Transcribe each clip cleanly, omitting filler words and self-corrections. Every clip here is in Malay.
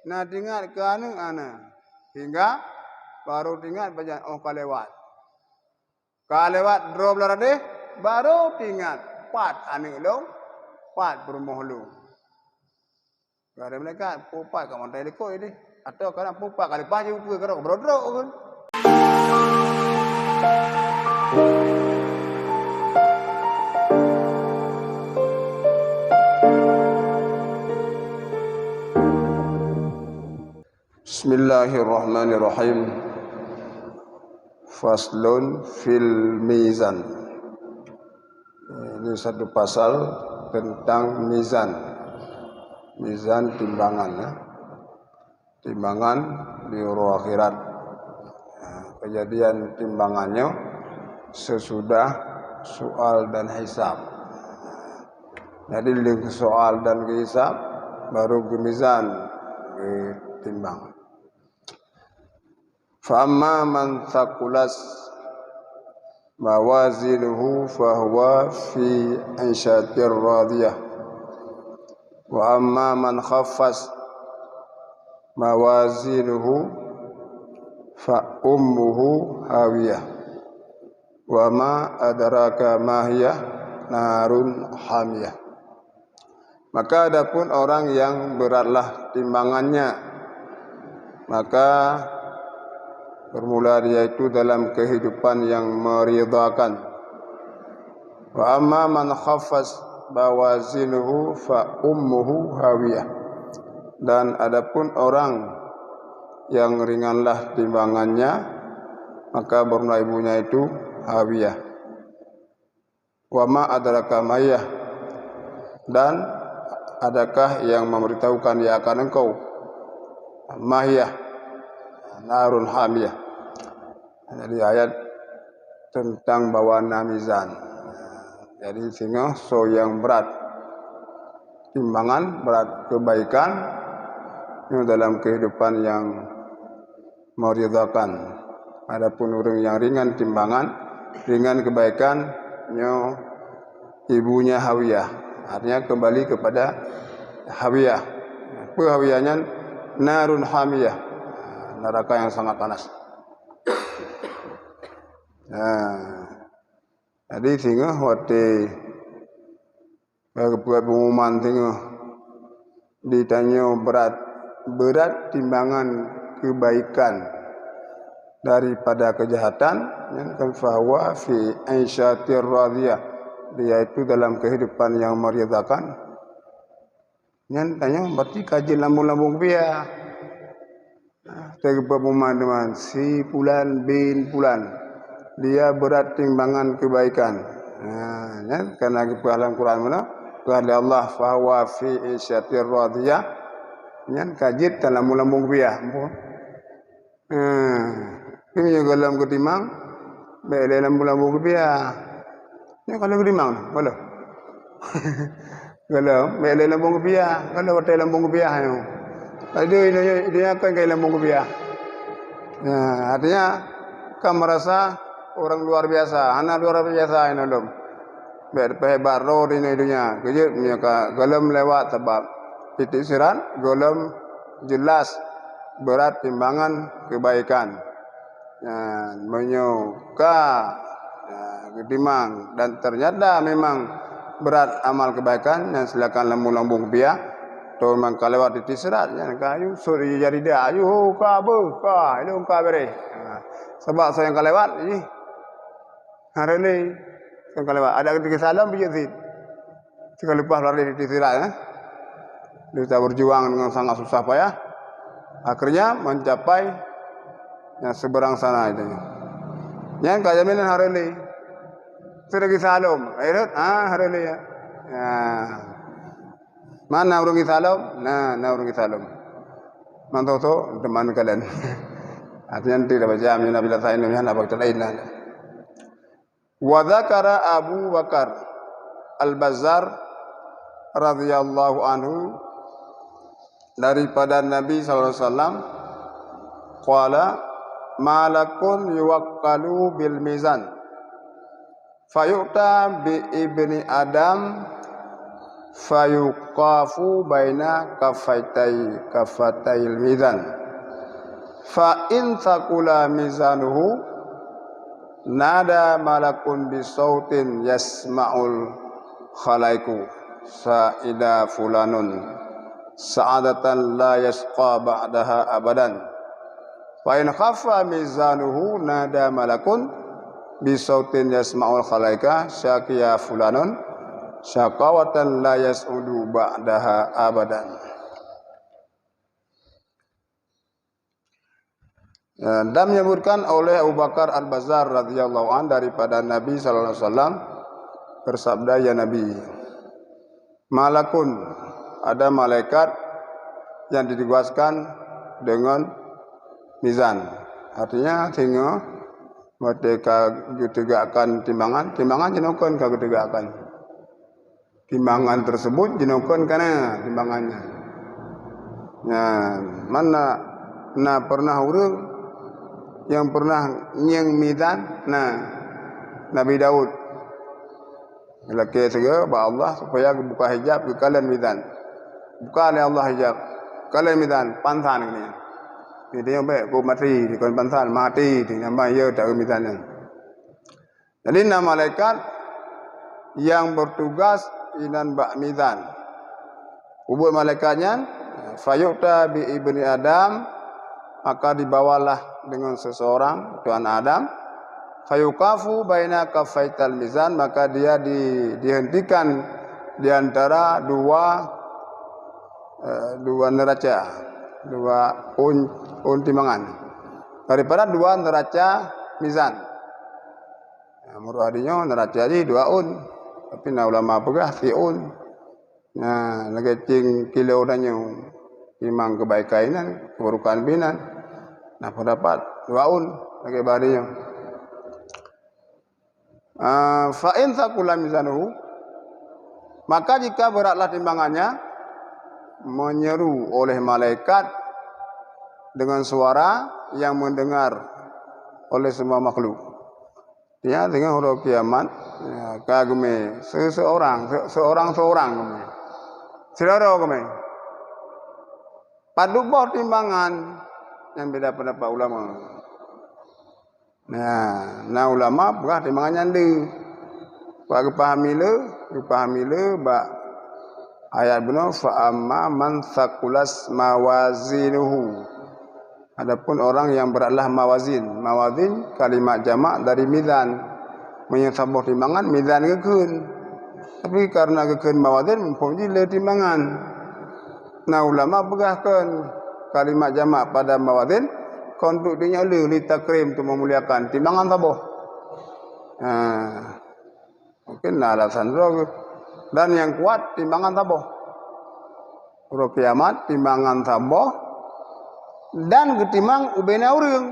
Nah tinggal ke ana. Hingga baru tinggal baca kalewat. Kalewat drop lara deh baru tinggal pat ane lo pat bermoh lo. Gara mereka pupat ka montai deko ini atau kana pupat kali paju ke gara brodro kan. Bismillahirrahmanirrahim. Faslun fil mizan. Ini satu pasal tentang mizan. Mizan timbangan ya. Timbangan di hari akhirat. Kejadian timbangannya sesudah soal dan hisab. Jadi di soal dan hisab baru ke mizan, ke timbang. Fa'amma man thaqulas mawazinuhu fahuwa fi 'ishatir radiyah wa amma man khaffas mawazinuhu fa ummuhu hawiyah wa ma adraka ma hiya narun hamiyah. Maka adapun orang yang beratlah timbangannya, maka bermula dia itu dalam kehidupan yang meridhakan. Wa amma man khaffas bawazinuhu fa ummuhu hawiyah. Dan adapun orang yang ringanlah timbangannya, maka bermula ibunya itu hawiyah. Wa ma adraka mayah. Dan adakah yang memberitahukan dia akan engkau mahiyah, narun hamiyah. Jadi ayat tentang bawaan mizan. Jadi sehingga yang berat timbangan, berat kebaikan itu dalam kehidupan yang meridhakan. Adapun orang yang ringan timbangan, ringan kebaikan, ibunya hawiyah. Artinya kembali kepada hawiyah. Apa hawiyahnya? Narun hamiyah. Neraka yang sangat panas. Jadi sehingga waktu buat pengumuman sehingga ditanya berat timbangan kebaikan daripada kejahatan, yang kan fahuwa fi 'ishatir radiyah, yaitu dalam kehidupan yang meridhakan. Yang tanya berarti kaji lambung-lambung biar tegak pemahaman si fulan bin fulan dia berat timbangan kebaikan. Karena dalam Quran mana? Kata Allah fahuwa fi 'ishatir radiyah. Yang kaji dalam lambung biar. Ini juga dalam ketimang bele lambung biar. Ini kalau ketimang boleh. Kalau bele lambung biar, kalau hotel lambung biar ayo. Aduh ini akan kayak lambung biar. Artinya kamu merasa orang luar biasa, anak luar biasa ini lom. Berhebat roh ini dunia. Kejut mereka golem lewat sebab titik sirat, golem jelas berat timbangan kebaikan. Menyuka ketimang dan ternyata memang berat amal kebaikan yang silakan lambung-lambung biar. Tu memang kalau lewat titik sirat, yang kayu suri jadi dia, ayu kabu, itu kabere. Sebab saya yang kelewat ini. Hari ini yang kelewat ada ketika salam bijak. Sekali lepas lari di sirat, kita berjuang dengan sangat susah payah. Akhirnya mencapai yang seberang sana itu. Yang kajaminan hari ini sudah salam, hari ini ya. Mana orang salam? Nah orang salam. Mantau tu teman kalian. Artinya tidak baca amin bila saya ini nak baca lain. Wa dzakara Abu Bakar Al-Bazzar radhiyallahu anhu daripada Nabi sallallahu alaihi wasallam qala malakun yuwakkalu bil mizan fayu'ta bi ibni adam fayuqafu baina kafatayil mizan fa in thaqula mizanuhu nada malakun bisautin yasma'ul khalaiku sa'ida fulanun sa'adatan la yasqa ba'daha abadan wa in khaffa mizanuhu nada malakun bisautin yasma'ul khalaika syaqiya fulanun syaqawatan la yas'udu ba'daha abadan. Dan menyebutkan oleh Abu Bakar Al-Bazzar radhiyallahu an daripada Nabi sallallahu alaihi wasallam bersabda, ya Nabi, malakun, ada malaikat yang ditugaskan dengan mizan. Artinya tinggal mereka ditegakkan timbangan jenukun ka ditegakkan. Timbangan tersebut jenukun kana timbangannya. Nah, mana pernah urang yang pernah nyeng mizan, Nabi Daud. Laki segera ba Allah supaya buka hijab ke kalian mizan. Buka oleh Allah hijab. Kalian mizan pantan ni. Dia baik ko mati di kon pantan mati di nama ya tak mizannya. Jadi nama malaikat yang bertugas inan bak mizan. Ubud malaikatnya fayuqta bi ibni Adam, maka dibawalah dengan seseorang Tuhan Adam, fayuqafu baina kafaital mizan, maka dia dihentikan di antara dua neraca, dua un timbangan daripada dua neraca mizan. Muradinya neraca di dua un, tapi ulama pegah tiun. Lagi cing kilo dan yang timang kebaikan keburukan binan. Pendapat dua un lagi barinya. Fa in thaqula mizanuhu, maka jika beratlah timbangannya, menyeru oleh malaikat dengan suara yang mendengar oleh semua makhluk. Dia dengan huruf kiamat, kagumi seorang kami. Saudara kami. Paduk bawah timbangan yang beda pendapat ulama. Nah ulama bukan timbangannya ndu. Pak kepahami le ba ayat benar fa amma man thaqulas mawazinuhu. Adapun orang yang beratlah mawazin kalimat jamak dari mizan, menyabah timbangan mizan gekeun. Tapi karena gekeun mawazin mempunyai le timbangan. Nah ulama begahkan kalimat jamak pada mawazin konduk dinya le li takrim, untuk memuliakan timbangan taboh. Mungkin alasan roh. Dan yang kuat timbangan taboh. Roh kiamat timbangan taboh dan ketimbang ubena urang.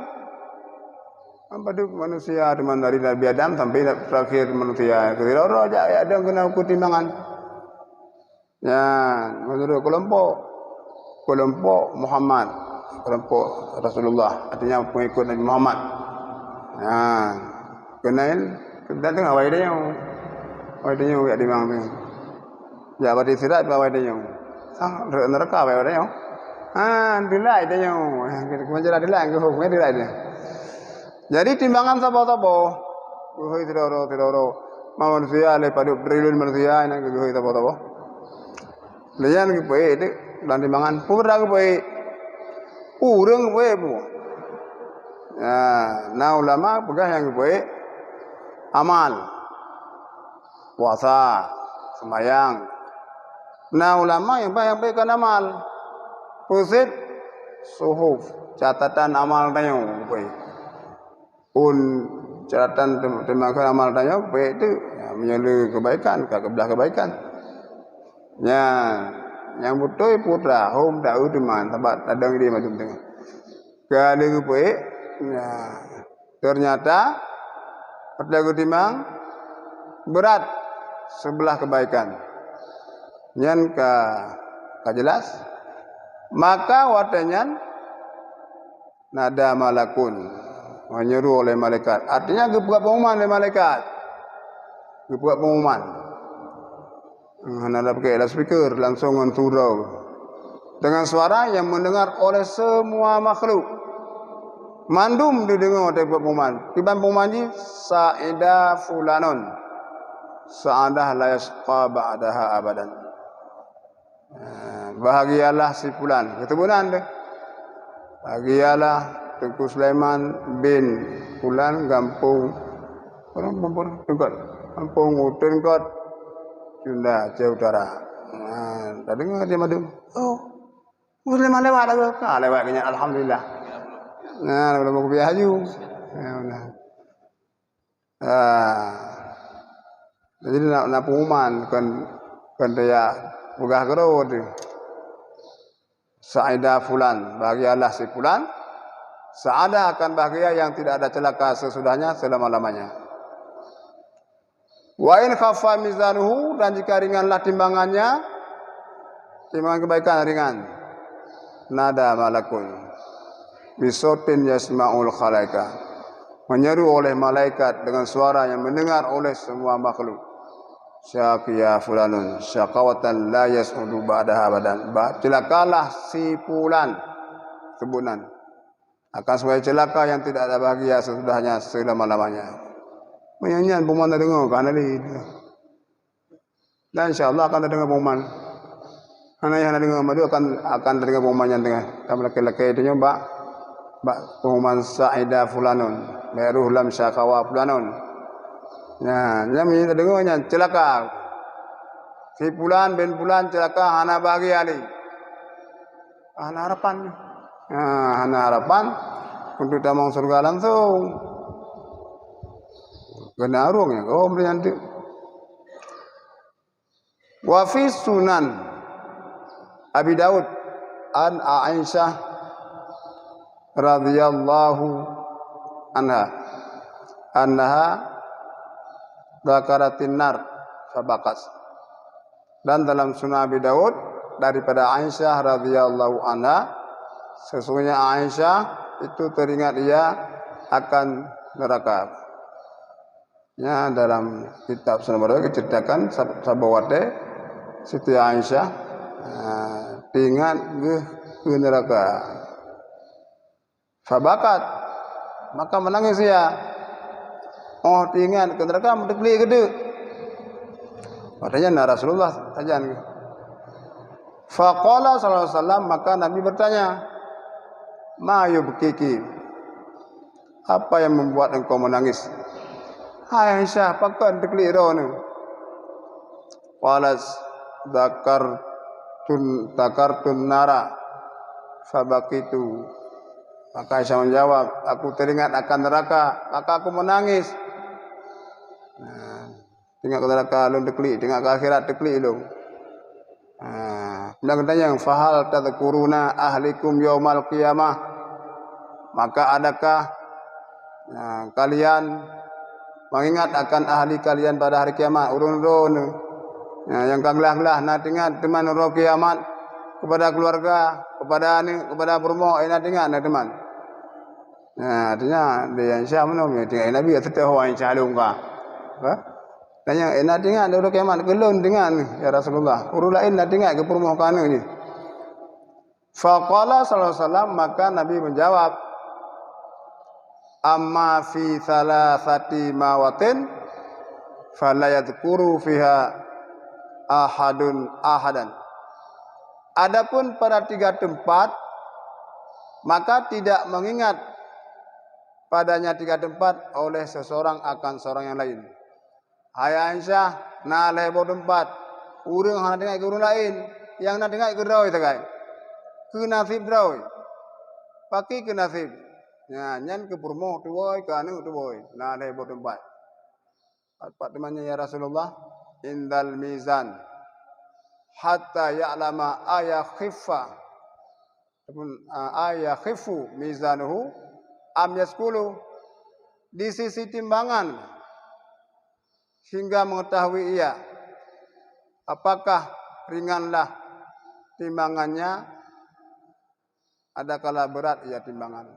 Pada manusia teman dari Nabi Adam sampai terakhir manusia. Kira aja ada kena ketimbangan. Ya, menurut kelompok Muhammad, kelompok Rasulullah, artinya pengikut Nabi Muhammad. Kenain datang awal dia yang ya dimang tu. Ya berarti sirat awal dia yang. Neraka awal dia yang. Dilai dia yang. Kemanjara dilai ke hukum dilai dia. Jadi timbangan sabo-sabo. Guhui tidoro. Manusia pada berilun manusia ini guhui sabo-sabo. Lian ke poe itu dan timbangan pura ke poe. Urang poe bu. Nah ulama pegah yang ke poe amal, puasa, sembahyang. Nah ulama yang baikkan amal, pusit, suhuf, catatan amal tanya, catatan timbangan amal tanya, baik itu menyelu kebaikan, kebelah kebaikan. Ya, yang betul putra, home tahu teman, tempat tadang dia macam tengah. Kalau baik, ternyata pada timbang berat sebelah kebaikan. Yang jelas, maka watannya nada malakun menyeru oleh malaikat. Artinya gebuat pengumuman oleh malaikat. Gebuat pengumuman. Hana pakai loudspeaker langsung surau dengan suara yang mendengar oleh semua makhluk. Mandum didengar oleh pemuman. Tiban pemuman Saida fulanun. Sa'adah la yasqa ba'daha abadan. Bahagialah si fulan. Keturunan dia. Bahagialah Tengku Sulaiman bin Fulan Gampung. Orang Kampung Utengkot Sunda Aceh Utara. Tak dengar dia madu. Oh, Muslim lewat lagi. Lewat kena alhamdulillah. Belum aku biar haju. Jadi nak pengumuman kan dia pegah kerut. Saida fulan, bahagialah si fulan. Saada akan bahagia yang tidak ada celaka sesudahnya selama-lamanya. Wa in khaffa mizanuhu, dan jika ringanlah timbangan kebaikan ringan. Nada malakun bisotin yasma'ul khalaika, menyeru oleh malaikat dengan suara yang mendengar oleh semua makhluk. Syaqiya fulanun syaqawatan la yas'udu ba'daha abadan. Celakalah si fulan, sebutan akan sebagai celaka yang tidak ada bahagia sesudahnya selama-lamanya. Menyanyian pengumuman tak dengar kan ali. Dan insya-Allah akan dengar pengumuman. Ana yang dengar madu akan dengar pengumuman yang dengar. Kamu laki-laki itu nyoba pengumuman Saida fulanun, Meruh lam syakawa fulanun. Nah, yang dengarnya celaka. Si fulan bin fulan celaka, hana bahagia ali. Hana harapan. Hana harapan untuk damang surga langsung. Kena arung ya, kau berianti. Wa fi sunan Abi Daud an Aisyah radhiyallahu anha dzakaratin nar fabakas. Dan dalam Sunan Abi Daud daripada Aisyah radhiyallahu anha, sesungguhnya Aisyah itu teringat ia akan neraka. Ya, dalam kitab Sunan Abi Daud diceritakan sabawate Siti Aisyah teringat ke neraka. Fabakat, maka menangis ia. Oh, teringat ke neraka mendekli gede. Katanya Rasulullah tajan. Faqala sallallahu alaihi wasallam, maka Nabi bertanya, "Ma yubkiki?" Apa yang membuat engkau menangis? Hai Aisyah, pakan dekli rone. Qalas takartun nara fabakitu. Maka Aisyah menjawab, aku teringat akan neraka, maka aku menangis. Tengok ke neraka lu dekli, tengok ke akhirat dekli lu. Kemudian katanya, fahal tadkuruna ahlikum yaumal qiyamah. Maka adakah kalian mengingat akan ahli kalian pada hari kiamat? Urun-urun yang kaglah-glah nak ingat teman ro kiamat kepada keluarga, kepada permo nak ingat nak teman. Artinya dia Aisyah menom dia Nabi tetap orang Aisyah lungka. Tanya nak ingat ro kiamat kelun dengan ya Rasulullah. Urun lain nak ingat ke permo kana ni. Faqala sallallahu alaihi wasallam, maka Nabi menjawab, amma fi thalathati mawatin fala yadhkuru fiha ahadan. Adapun pada 3 tempat, maka tidak mengingat padanya 3 tempat oleh seseorang akan seorang yang lain. Hai Aisyah, na lebo tempat urang hana dengar ke urang lain, yang na dengar ke rawi takai. Ke nasib rawi. Pakai ke nasib. Nyan ke purmo tu boy, ke anu tu boy. Nah lebo tempat. Apa temannya ya Rasulullah? Indal mizan hatta ya'lama ayakhifa ayakhifu mizanuhu am yaskulu, di sisi timbangan hingga mengetahui ia apakah ringanlah timbangannya, adakala berat ia timbangan.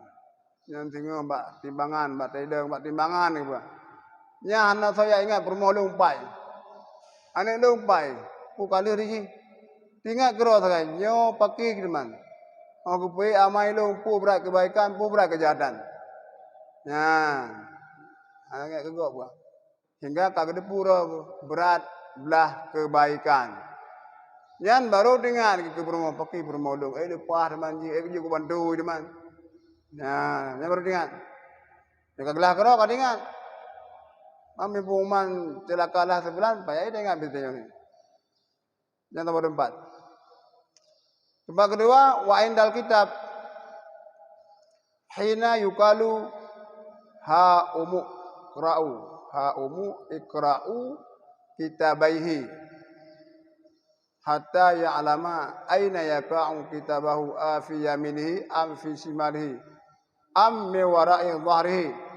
Yang tengok mbak timbangan, mbak tidak mbak timbangan ni bah. Nya hana saya ingat permo lumpai. Ane lumpai. pu kali ri. Tinggal kero sakai nyo paki kiman. Aku pui amai lu pu berat kebaikan, pu berat kejahatan. Nah, agak kegok gua. Hingga kagak depura berat belah kebaikan. Yan baru dengar ke bermo paki bermodong. Lepah teman ji, juga bantu teman. Nah, yan baru dengar. Jika gelah kero kau dengar. Mami puman celakalah sebulan, payah dengar beritanya ni. Yang nomor 4. Tempat kedua, wa indal kitab hina yukalu ha umu qra'u ha umu iqra'u kitabaihi hatta ya'lama aina yaqa'u kitabahu afi yaminihi am fi shimalihi am mi wara'i dhahrihi.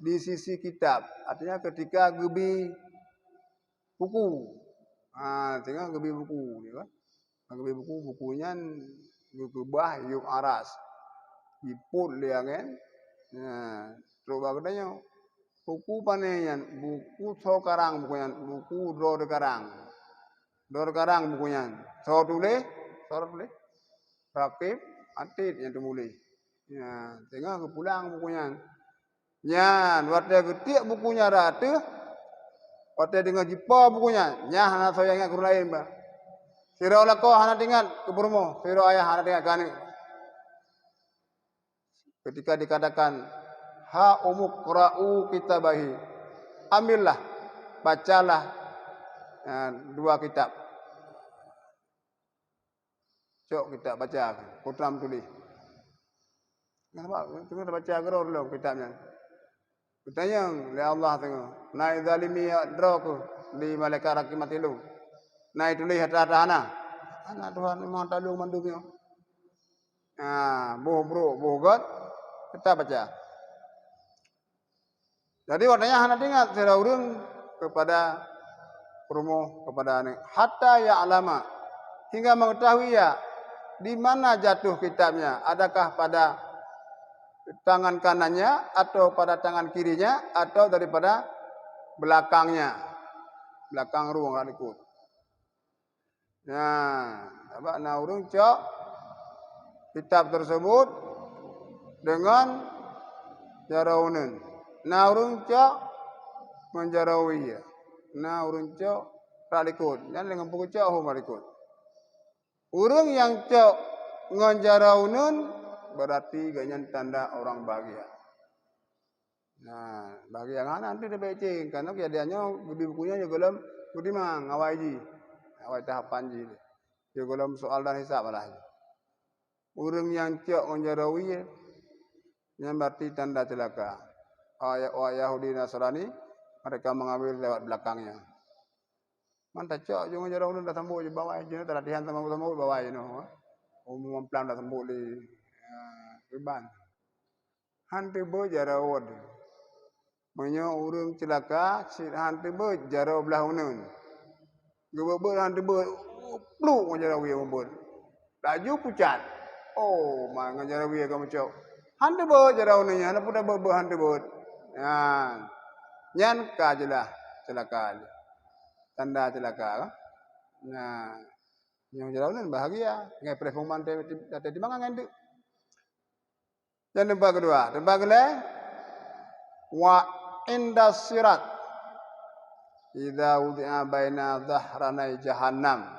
Di sisi kitab, artinya ketika gebi buku. Tengah gebi buku, ya kan? Gebi bukunya gebah yuk aras. Iput liangan. Nah, coba katanya buku paneyan, buku so karang bukunya, buku dor karang. Dor karang bukunya. So tulis, rakib, atit yang temulih. Ya, tengah ke pulang bukunya. Nyan, waktu ketik bukunya rata, waktu dengar jipa bukunya, nyah anak saya ingat guru lain bah. Siro lako anak dengar ke Burmo, siro ayah anak dengar kani. Ketika dikatakan ha umuk qra'u kitabahi, ambillah, bacalah dua kitab. Cok kita baca, kutam tulis. Kenapa? Tengok baca geror lo kitabnya. Bertanya oleh Allah tengok. Naik zalimi droku di malaikat rakimat ilu. Naik tulis hatta ana. Anak Tuhan memang talung mandumnya. Buh God kita baca. Jadi warnanya hana dengar secara urung kepada promo kepada anak. Hatta ya alama hingga mengetahui ya di mana jatuh kitabnya. Adakah pada tangan kanannya atau pada tangan kirinya atau daripada belakangnya, belakang ruang alikut. Nah, apa urung cok kitab tersebut dengan jaraunan. Nah urung cok menjarawi. Nah urung cok alikut. Dan dengan buku cok alikut. Urung yang cok nganjaraunan berarti ganyan tanda orang bahagia. Nah, bahagia kan nanti dia becing karena keadaannya gede bukunya ya golem gede mang awai ji. Awai tahapan ji. Ya golem soal dan hisab lah. Urang yang cok menjarawi yang berarti tanda celaka. Yahudi Nasrani mereka mengambil lewat belakangnya. Mantap cok jangan jarawi dah sambut je bawah je latihan sama bawah je no. Umum plan dah sambut di Riban. Hantu berjarawad. Menyo urung celaka, si hantu berjaraw belah unun. Gebebel hantu pluk menjarawi membul. Laju pucat. Oh, mang menjarawi kamu cok. Hantu berjaraw ununnya, apa dah hantu ber. Nyan kajelah celaka. Tanda celaka. Nah, yang jaraw unun bahagia. Ngai performan tadi mangan ngandu. Yang tempat kedua, wa inda sirat idza wudi'a baina dhahranai jahannam,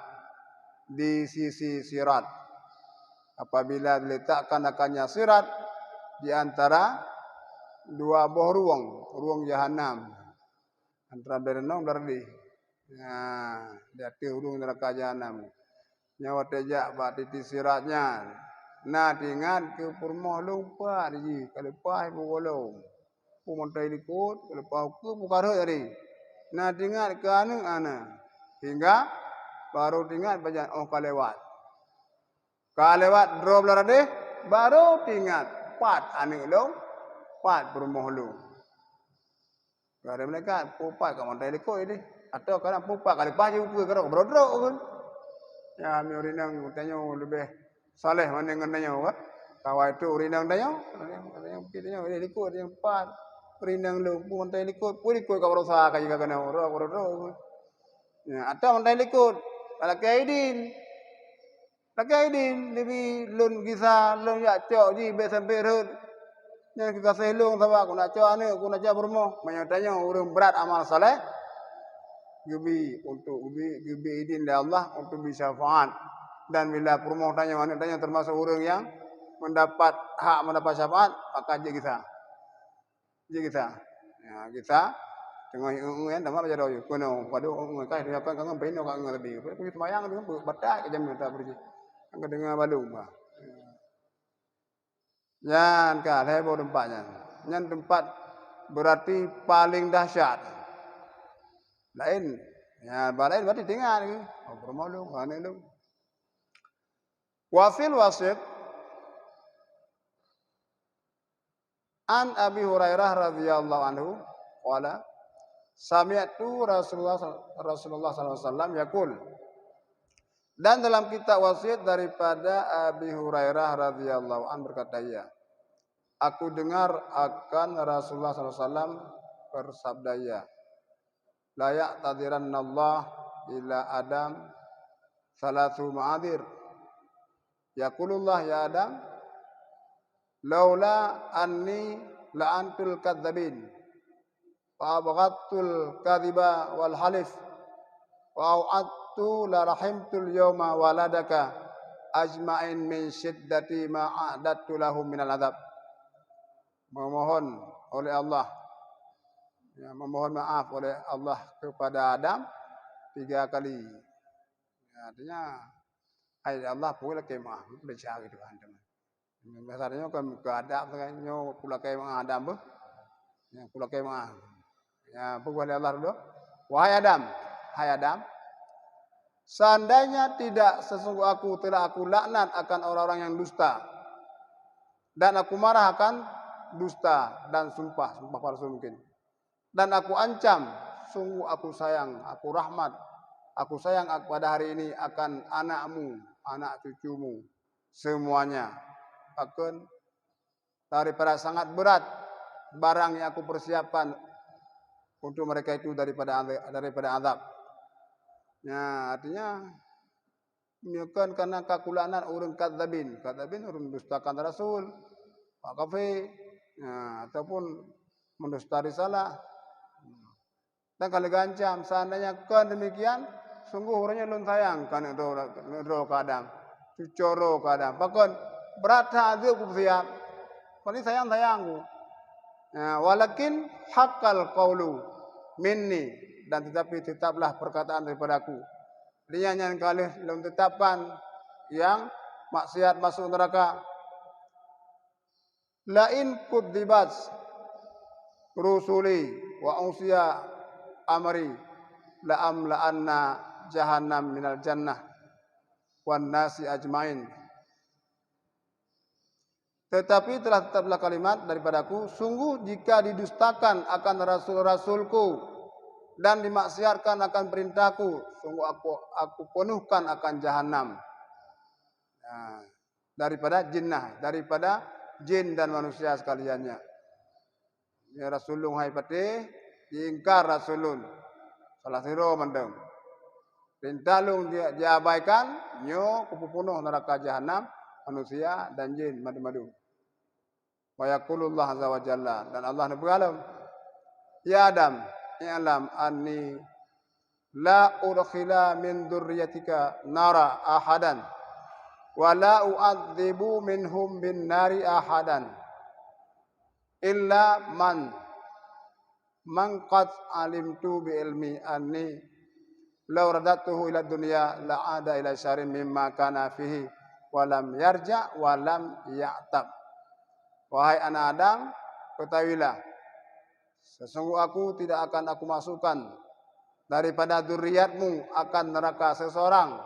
di sisi sirat apabila diletakkan akannya sirat di antara dua buah ruang jahannam antara berenang berdi. Nah, di hurung neraka jahannam. Nyawa tejak bak titik siratnya. Nah, ingat ke purmoh lupa ji kalau pai bolong. Pumontai likut kalau pau ke bukara dari. Nah, ingat ke ana hingga baru ingat baca kalewat. Kalewat drop larade baru ingat pat ane lo pat purmoh lu. Gara mereka pupat ke montai likut ini atau kadang pupat kali paju ke kerok brodro kan. Ya, mi urinang tanya lebih saleh mana ngananya wa kawai tu urinang dayo yang kitanya ini likut yang empat urinang lu pun tai likut ka berusaha ka juga kana ro Ya, atau mandai likut. Laki Aidin lebih lun kisah lun yak cok ji be sampai rut. Yang kita selong sama aku nak cok ane aku nak cok bermo. Menyatanya urang berat amal saleh. Gebi idin dari Allah untuk bisa syafaat. Dan bila permoh tanya mana tanya termasuk orang yang mendapat hak mendapat syafaat maka je kita. Ya kita tengah yang dalam baca doa. Kono pada orang kai dia kan kan peino kan lebih. Pergi semayang tu badak jam tak pergi. Kan dengar balung bah. Yan ka hebo tempatnya. Yan tempat berarti paling dahsyat. Lain. Ya, lain berarti tinggal ni. Oh, bermalu, ane lu. Wafil wasit an Abi Hurairah radhiyallahu anhu qala sami'tu Rasulullah sallallahu alaihi wasallam yaqul. Dan dalam kitab wasiat daripada Abi Hurairah radhiyallahu anhu berkata ia, aku dengar akan Rasulullah sallallahu alaihi wasallam bersabda ia, la ya'tadiranna Allah ila Adam salatu ma'adir. Yaqulullah ya Adam laula anni la antul kadzabin wa abghadtul kadhiba wal halif wa a'adtu la rahimtul yawma waladaka ajma'in min syiddati ma a'dattu lahum minal adab. Memohon oleh Allah, ya, memohon maaf oleh Allah kepada Adam 3 kali. Ya, artinya hai Allah pula kemah beca gitu antum. Biasanya kan ke adab nyo pula kemah Adam bah. Ya pula kemah. Ya pukul Allah dulu. Wahai Adam, hai Adam, seandainya tidak sesungguh aku telah aku laknat akan orang-orang yang dusta dan aku marah akan dusta dan sumpah palsu mungkin. Dan aku ancam, sungguh aku sayang, aku rahmat, aku sayang pada hari ini akan anakmu, anak cucumu, semuanya. Akan daripada sangat berat barang yang aku persiapkan untuk mereka itu daripada azab. Ya, artinya bukan karena kakulanat orang kadzabin orang dustakan Rasul, Pak Kafe, ya, ataupun mendusta risalah. Dan kalau gancam seandainya kan demikian, sungguh orangnya lun sayang kan ro kadang, cucoro kadang. Bahkan berat hati aku siap, paling sayangku. Ya, walakin haqqal qaulu minni, dan tetapi tetaplah perkataan daripada aku. Dia yang kali dalam tetapan yang maksiat masuk neraka. Lain kudzibat rusuli wa usia amri la amla'anna jahannam minal jannah wan nasi ajmain. Tetapi telah tetaplah kalimat daripadaku, sungguh jika didustakan akan rasul-rasulku dan dimaksiatkan akan perintahku, sungguh aku penuhkan akan jahanam. Nah, daripada jin dan manusia sekaliannya. Ya Rasulullah hai pati diingkar Rasulun. Salah siro mendeng. Perintah lung dia abaikan, nyo kupupunuh neraka jahanam manusia dan jin madu-madu. Wa yaqulullah azza wa jalla, dan Allah berkalam, ya Adam, i'lam anni la udkhila min dzurriyyatika nara ahadan wa la u'adzibu minhum bin nari ahadan illa man qad alimtu bi ilmi anni law radatuhu ila dunya la ada ila syarin mimma kana fihi wa lam yarja wa lam ya'tab. Wahai anak Adam, ketahuilah, sesungguh aku tidak akan aku masukkan daripada zuriatmu akan neraka seseorang,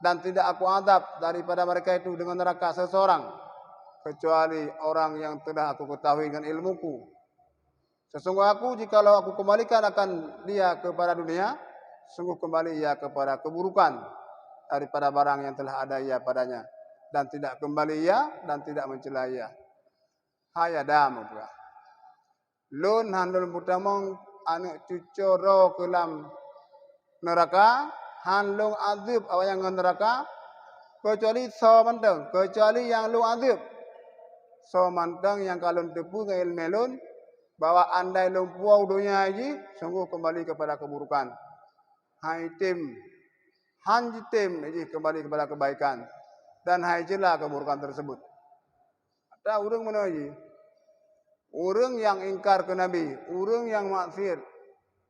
dan tidak aku adab daripada mereka itu dengan neraka seseorang, kecuali orang yang telah aku ketahui dengan ilmuku. Sesungguh aku, jikalau aku kembalikan akan dia kepada dunia, sungguh kembali ia kepada keburukan daripada barang yang telah ada ia padanya, dan tidak kembali ia dan tidak mencela ia. Hai Adam, lun handul putamong anak cucoro kelam neraka han long azab awak yang neraka kecuali so manteng kecuali yang long azab so manteng yang kalon tepu ngel melon bahwa andai long puau dunia ini sungguh kembali kepada keburukan hai tim han jitim ini kembali kepada kebaikan dan hai jelah keburukan tersebut ada urang mana lagi urang yang ingkar ke nabi urang yang maksiat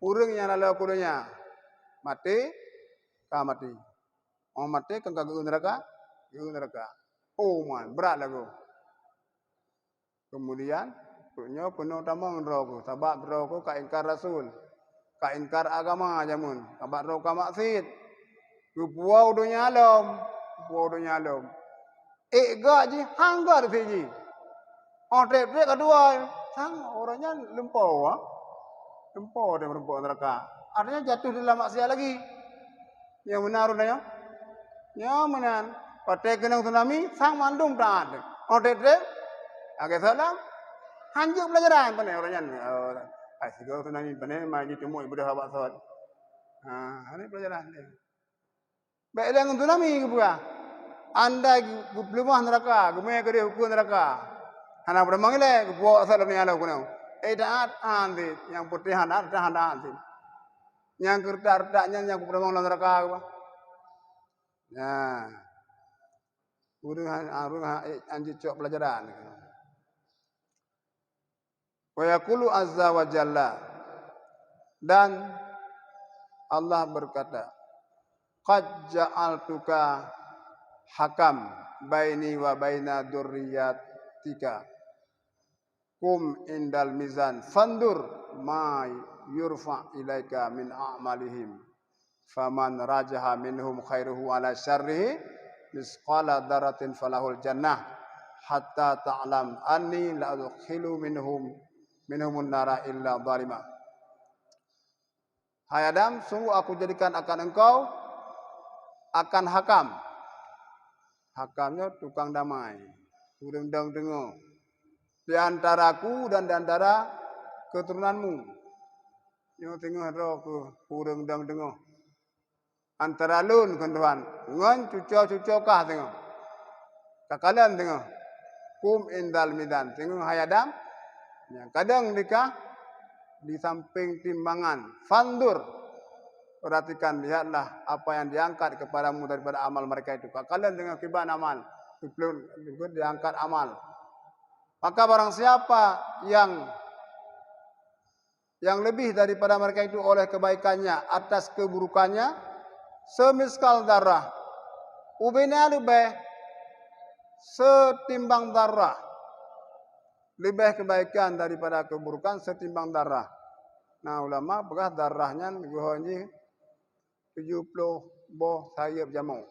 urang yang lalu kudunya mati ka mati orang mati kan ke neraka oh man berat lagu kemudian punya penuh tamang rogo sabak rogo ka ingkar rasul ka ingkar agama jamun sabak rogo ka maksiat ku puau dunia alam gaji hanggar siji trep kedua sang orangnya lempau dia merempau neraka artinya jatuh dalam maksiat lagi yang benar udahnya ya menan pakai kenang tsunami sang mandung taat trep agak salam hanjuk pelajaran pane orangnya asiko tsunami pane mai temu ibu dah awak sawat ini pelajaran dia baik dengan tsunami kebuka anda gublemah neraka gumai ke dia hukum neraka anak bermanggil gubuak asal ni alau kunau taat andi yang putih anak taat andi yang kerja yang bermang neraka nah urang anji cok pelajaran wa yaqulu azza wa jalla dan Allah berkata qad ja'altuka hakam baini wa baina dzurriyyatika kum indal mizan fandur ma yurfa ilaika min a'malihim faman rajaha minhum khairuhu ala syarrihi misqala dzarratin falahul jannah hatta ta'lam anni la adkhilu minhumun nara illa zalima. Hai Adam, sungguh aku jadikan akan engkau akan hakam. Hakamnya tukang damai. Urang dang dengo. Di antaraku dan di antara keturunanmu. Yo tengok ro ku urang dang dengo. Antara lun kan Tuhan. Ngan cucu kah tengok. Kakalan tengok. Kum indal midan. Tengok hai Adam. Yang kadang nikah di samping timbangan. Fandur. Perhatikan, lihatlah apa yang diangkat kepadamu daripada amal mereka itu. Kalian dengan kiban amal. Diangkat amal. Maka barang siapa yang lebih daripada mereka itu oleh kebaikannya atas keburukannya. Semiskal darah. Ubina lebih setimbang darah. Lebih kebaikan daripada keburukan setimbang darah. Nah ulama bekas darahnya gohonji 70 boh sayap jamau.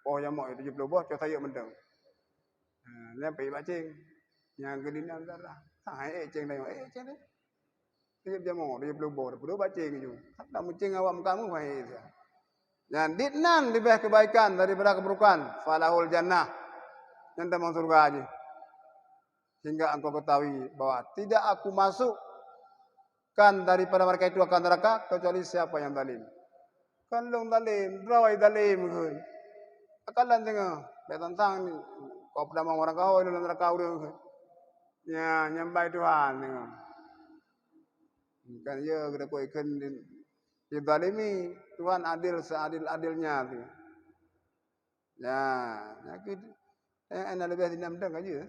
Boh jamau 70 boh cok sayap mendeng. Ni pergi bacing. Yang gedina darah. Ceng dah. Ceng dah. Sayap jamau 70 boh. Perlu bacing je. Tak mencing awak kamu faham. Yang ditnan lebih kebaikan daripada keburukan. Falahul jannah. Yang tak masuk surga aja. Sehingga engkau ketahui bahwa tidak aku masukkan daripada mereka itu akan neraka kecuali siapa yang zalim. Kan long zalim, rawai zalim kan. Akalan tengah, tentang ni kau pernah orang kau dalam neraka urang. Ya, nyambai Tuhan tengah. Kan ya kita kau ikan di zalimi Tuhan adil seadil-adilnya tu. Ya, nyakit ana lebih dinam dah aja.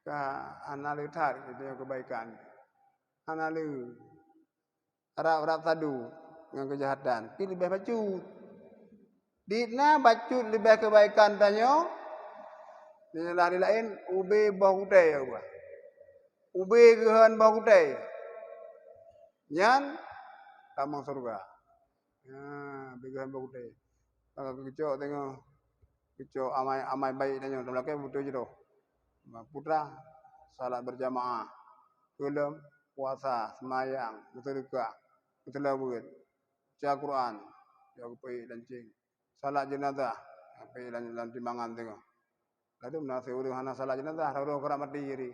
Ka analu tar itu yang kebaikan. Analu arab tadu yang kejahatan. Pilih lebih bacut. Dina bacut lebih kebaikan tanyo. Dina lari lain ube bahutai apa. Ube gehan bahutai. Nyan tamang surga. Ya, begehan bahutai. Kalau kecok tengok kecok amai baik tanyo dalam ke butuh je doh. Putra salat berjamaah, kelem puasa, semayang, bersedekah, bertilawat, baca Quran, jaga pergi lancing, salat jenazah, pergi dalam timbangan tengok. Lalu menasi urang hana salat jenazah, urang kerap mati jadi.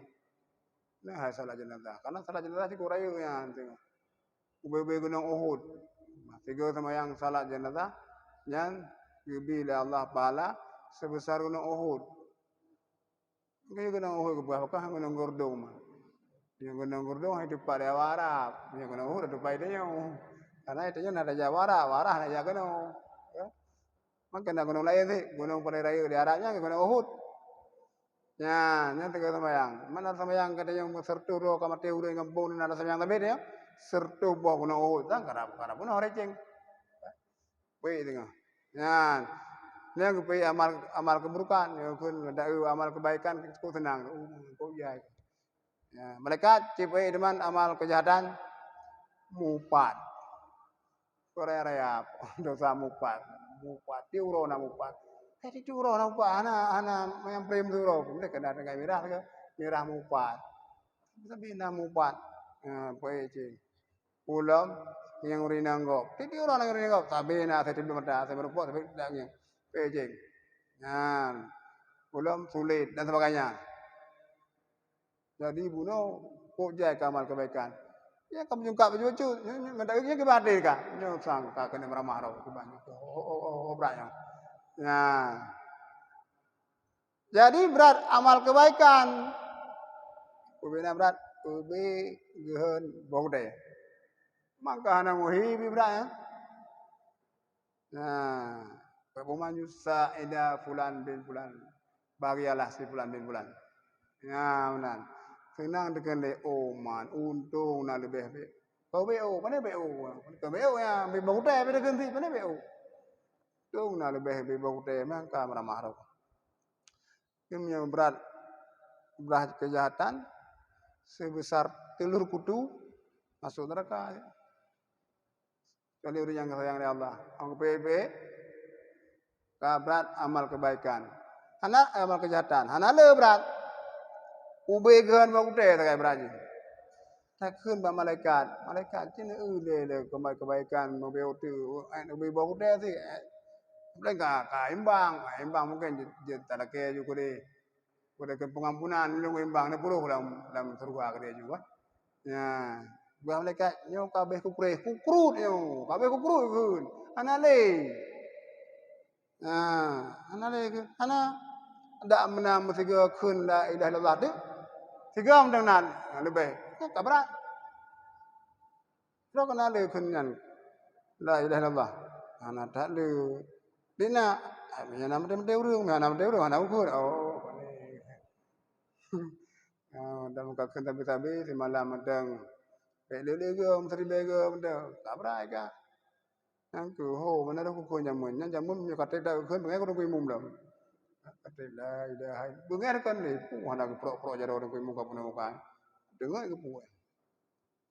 Nah salat jenazah, karena salat jenazah si kurayu yang tengok. Ubay gunung Uhud. Tiga sembahyang salat jenazah yang diberi Allah pahala sebesar gunung Uhud. Kaya gunung Uhud berapakah gunung Gordong mah. Yang gunung Gordong hidup pada warap. Yang gunung Uhud hidup pada dia. Karena itu ada jawara, warah ada jaga gunung. Ya. Maka ada gunung lain sih, gunung pada raya di arahnya ke gunung Uhud. Ya, nya tiga sembahyang. Mana sembahyang katanya sertu ro kamar teu ro ngambung ada sembahyang tapi dia sertu boh gunung Uhud. Tang karap pun receng. Baik tengah. Ya, yang kepai amal keburukan, yang kun ada amal kebaikan ku tenang. Kau ya. Ya, malaikat cipai deman amal kejahatan mupat. Korea dosa mupat. Mupat tiuro na mupat. Tadi tiuro na mupat ana yang prem tiuro. Mereka kena dengan mirah mupat. Sabi na mupat. Pai cing. Pulang yang urinanggop. Tadi orang yang urinanggop. Sabi na saya tidur mata. Saya berupuk. Tapi tidak yang. Pejeng. Nah. Pulang sulit. Dan sebagainya. Jadi bunuh. Pujai amal kebaikan. Ya kamu jungkap baju. Mendagangnya kebadai kah? Nyo sangka kena meramah roh. Kebanyak. Obraknya. Nah. Jadi berat amal kebaikan. Ubina berat. Ubi gehen bogde. Maka hana muhibi berat ya. Nah. Pebuman yusa ida fulan bin fulan. Bagialah si fulan bin fulan. Ya benar. Senang dengan man. Untung nak lebih. Kau BO. Mana BO? Kau BO ya. Bogde. Beda ganti. Mana BO? Untung nak lebih bogde. Maka meramah roh. Ini yang berat kejahatan sebesar telur kutu masuk neraka. Kali orang yang sayang Allah. Ang PB berat amal kebaikan. Hana amal kejahatan. Hana le berat. Ubegan bogde tak berat. Tak kun ba malaikat. Malaikat cina le kebaikan mobile tu. Ube bogde sih. Mereka imbang mungkin tak ada juga deh. Pada pengampunan lu imbang na puluh dalam surga ke dia juga. Ya, buah malaikat nyo kabeh kukrut nyo, kabeh kukrut kun. Anale. Nah, anale kun. Ana ndak menam tiga kun la ilaha illallah tu. Tiga mendang nan lebih. Tak berat. Lo kena le kun nan la ilaha illallah. Ana tak le. Dina, nama dia urang, nama dia urang, ana ukur. Oh, dalam kakek tapi si malam medang. Pele gom, seri begom dah. Tak berai ka. Yang tu ho mana dah kuku jamun nyo kata dah kun pengen ko imum dah. Kata la ilaha. Bengar kan ni puana ko pro jaro ko imum ka puno muka. Dengar ke puan.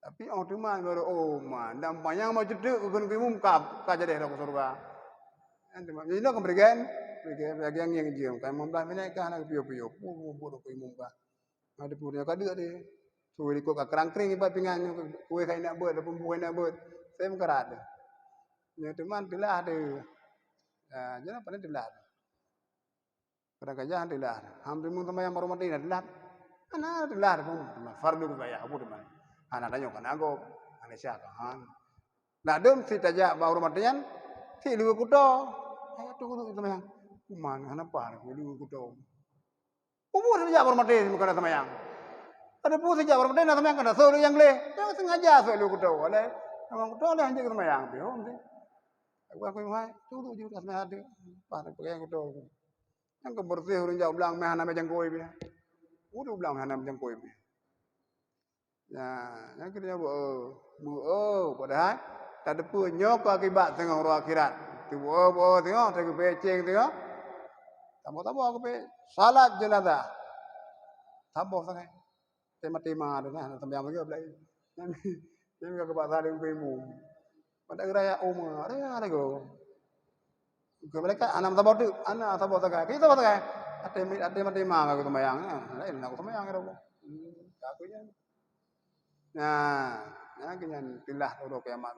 Tapi orang tu man baru man dan banyak mau jedek kun imum ka jadi dah ko surga. Jadi nak berikan yang jam. Kalau membelah minat kan nak piu-piu. Bodoh ko imum ka. Ada punya kada dia. Suwi ko ka kerangkring ibat pingan kue kai nak buat ataupun bukan nak buat. Saya mengkerat. Ya teman telah ada. Jangan pada telah. Pada kajah telah. Hampir mun sama yang hormati telah. Ana telah pun fardu bayar apa teman. Ana tanya kan aku. Ana siapa kan. Nak dum si tajak ba hormatian si lu kudo. Ayo tu sama yang. Mana ana par lu kudo. Umur saja hormati bukan sama yang. Ada pun sejak orang mana sama yang kena solo yang le. Jangan sengaja solo kudo. Oleh orang kudo oleh anjing sama yang. Biom sih. Aku mai tulu juga sama ada. Pada pakai kudo. Yang kebersih orang jauh belang meh nama jangkoi dia. Udah belang meh nama jangkoi dia. Ya, yang kita padahal tak ada pun nyok akibat tengah roh akhirat. Tu tengok tak beceng tengok. Tamu aku pe salat jenazah. Tamu sangat. Tema-tema tu nah sampai lagi belai. Ini enggak kebasa dengan pemu. Pada raya Umar, ada go. Ke mereka anak tamu tu, anak tamu tak. Kita tamu tak. Ada tema aku sembahyang. Lain aku sembahyang itu. Aku nya. Nah, yang kenyan tilah tu kiamat.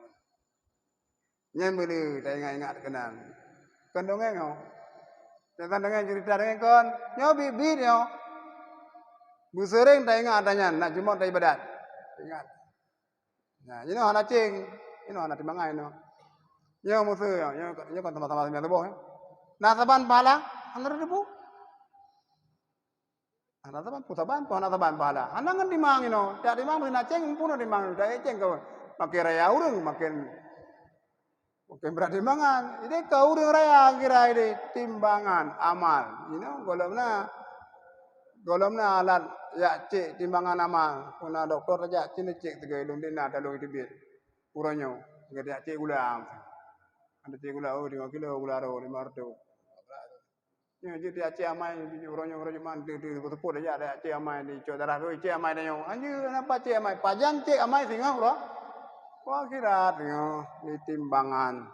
Nyen beli tak ingat kenal. Kan dongeng yo. Jangan dengan cerita dengan kon. Nyo bibi nyo. Bu sering tak ingat adanya nak Jumat tak ibadat. Ingat. Nah, ini anak cing, ini anak timbangan no. Nyo musuh, nyo kan sama-sama sembilan teboh. Nah, saban pala, anak debu. Anak saban po anak saban pala. Anak kan timang no, tak timang beri ceng pun timang, tak ceng kau. Makin raya urang, makin berat timbangan. Ini kau urang raya kira ini timbangan amal. Golomna alat ya cek timbangan amal. Kuna doktor aja cini cek tiga ilung dina dalung dibit. Uranyo, nggak cek ulang. Ada cek ulang, 5 kilo gula ro 500. Nyo jadi aceh amai uranyo man di betul aja ada aceh amai di darah tu aceh amai danyo. Anjir kenapa aceh amai? Pajang cek amai singa bro. Wah kira tengok di timbangan.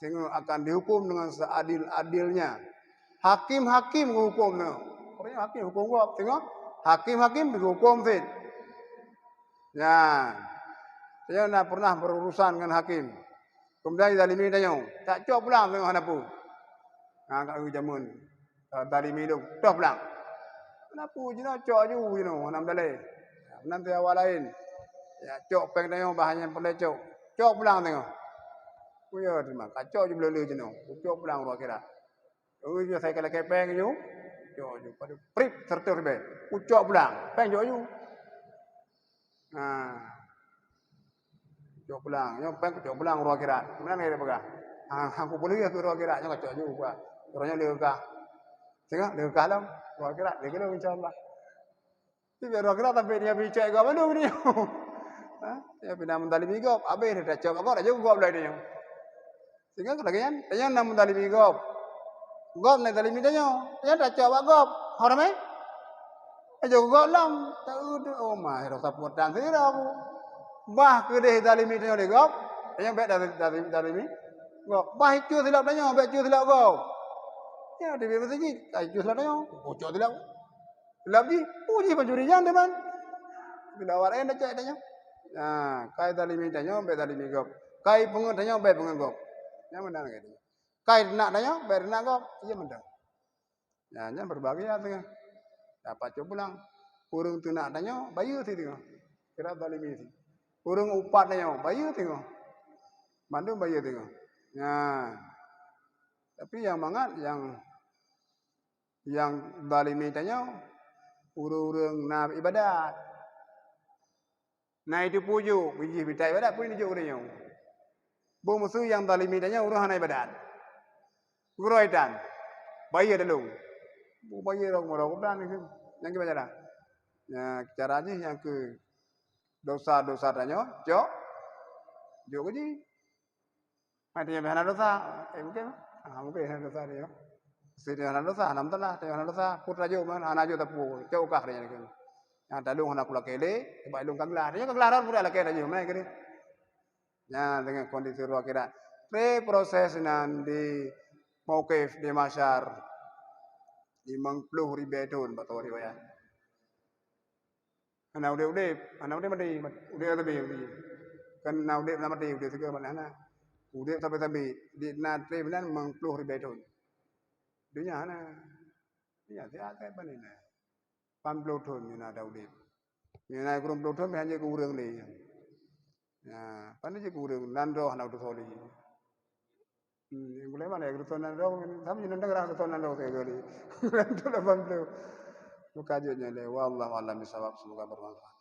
Tengok akan dihukum dengan seadil-adilnya. Hakim-hakim hukum no. Pokoknya hakim hukum gua. Tengok hakim-hakim dihukum fit. Ya. Saya nak pernah berurusan dengan hakim. Kemudian dalimi tanya, tak cok pulang tengok hana pun. Nah, kat jamun. Dalimi tu, dah pulang. Kenapa jina cok aju nam dalai. Nanti awal lain. Ya cok peng tengok bahannya pandai cok. Cok pulang tengok. Kuya terima. Kacok je belele jeno. Cok pulang ruang kira. Je saya kala kepeng je. Cok je pada prip serta ribe. Cok pulang. Peng cok je. Nah. Cok pulang. Yo peng cok pulang ruang kira. Mana ni pegah. Aku boleh ke ruang kira nya cok je gua. Orangnya lega. Tengok lega lam. Ruang kira lega lam insyaallah. Tapi ruang kira tapi dia bicara gua mana ni. Ya pindah mendali migop. Abe dah cok gua dah gua belah dia. Sehingga kelagian, tanya nam dali migop. Gop na dali midanyo. Tanya dah cok gop. Horame? Ajo gop lam. Tahu oh mah rasa putan sira aku. Bah kedeh dali midanyo de gop. Tanya bet dali mi. Gop. Bah itu silap tanya, bet itu silap gop. Ya di masjid, itu silap tanya. Bocor silap. Silap ji, puji pencuri jan teman. Bila warai dah cok tanya. Nah, kai dali midanyo, bet dali migop. Kai pengen tanya, bet pengen gop. Yang mana gitu. Kai nak tanya, bayar nak kau, iya menang. Ya, nya berbagi ya tengah. Dapat coba pulang. Urung tu nak tanya, bayu sih tengah. Kira balik misi. Urung upat tanya, bayu tengah. Mandu bayu tengah. Ya. Tapi yang mangat yang balik misi tanya, urung nak ibadat. Nah itu puju, biji bitai ibadat pun ini juga urang. Bu musuh yang talimi tanya urang hana ibadat. Guroitan. Bayar dulu. Bu bayar orang orang dan yang gimana dah? Ya caranya yang ke dosa-dosa tanya, cok. Jo ji. Mati yang hana dosa. Mungkin. Mungkin hana dosa dia. Sini hana dosa, nam telah, hana dosa. Putra jo man hana jo tapu. Cok kah dia ni. Yang dalung hana kula kele, bailung kaglar. Dia kaglaran pura laki dah jo. Mana kini? Ya dengan kondisi ruang kira. Proses nanti mauqif di masyar 50 tahun batau riwayat. Anak udah mati, udah tapi kan anak udah mati udah segala mana. Udah tapi di nanti bulan 50 tahun. Dunia ana. Ya dia ada apa ni na? 50 tahun ni ada udah. Ni na kurang 50 tahun hanya kurang ni. Ya, pandai je kurang nando anak tu soli. Boleh mana ya kerusuhan nando, kami jeneng dengar kerusuhan nando saya kali. Nando 80. Muka aja le, wallahu a'lam bishawab, semoga bermanfaat.